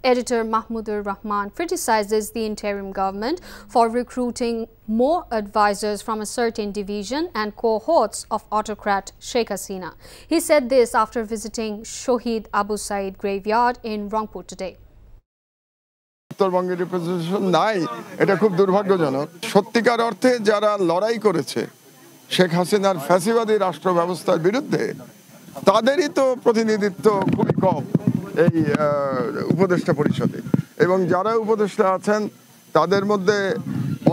Editor Mahmudur Rahman criticizes the interim government for recruiting more advisors from a certain division and cohorts of autocrat Sheikh Hasina. He said this after visiting Shohid Abu Said graveyard in Rangpur today. উত্তরবঙ্গের representation নাই, এটা খুব দুর্ভাগ্যজনক। সত্যিকার অর্থে যারা লড়াই করেছে শেখ হাসিনার ফ্যাসিবাদী রাষ্ট্র ব্যবস্থার বিরুদ্ধে তাদেরই তো প্রতিনিধিত্ব খুবই কম এই উপদেষ্টা পরিষদে, এবং যারা উপদেষ্টা আছেন তাদের মধ্যে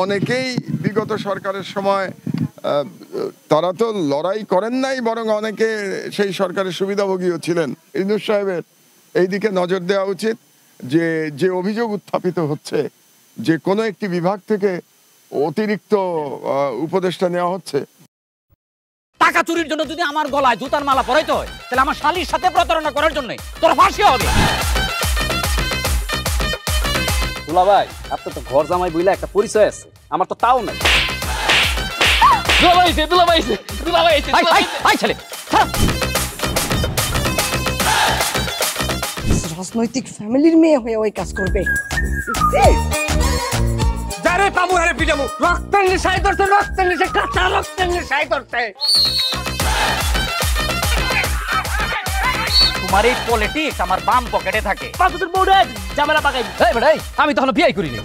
অনেকেই বিগত সরকারের সময় তারা তো লড়াই করেন নাই, বরং অনেকে সেই সরকারের সুবিধাভোগীও ছিলেন। ইউনূস সাহেবের এই দিকে নজর দেওয়া উচিত যে যে অভিযোগ উত্থাপিত হচ্ছে যে কোনো একটি বিভাগ থেকে অতিরিক্ত উপদেষ্টা নেওয়া হচ্ছে। টাকা চুরির জন্য যদি আমার গলায় জুতার মালা পরাইতে হয় তাহলে আমার শালীর সাথে প্রতারণা করার জন্য তোর ফাঁসি হবে। দুলা ভাই, আপনার তো ঘর জামাই বইলা একটা পরিচয় আছে, আমার তো তাও নাই। রাজনৈতিক ফ্যামিলির মেয়ে হয়ে ওই কাজ করবে। যারে পাবো আরে পিটাবো, রক্তের নেশায় ধরতে, রক্তের নেশায়, কাঁচা রক্তের নেশায় ধরতে। তোমার এই পলিটিক্স আমার বাম পকেটে থাকে। পাঁচদের বউরে ঝামেলা পাকাই। এই বেটাই, আমি তখন বিয়ে করিনি।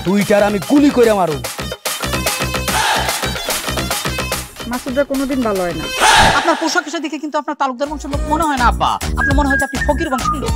দুইটার আমি গুলি করে মারু। মাসুদরা কোনোদিন ভালো হয় না। আপনার পোশাক আশাক দেখে কিন্তু আপনার তালুকদার বংশের লোক মনে হয় না আব্বা, আপনার মনে হয় যে আপনি ফকির বংশের লোক।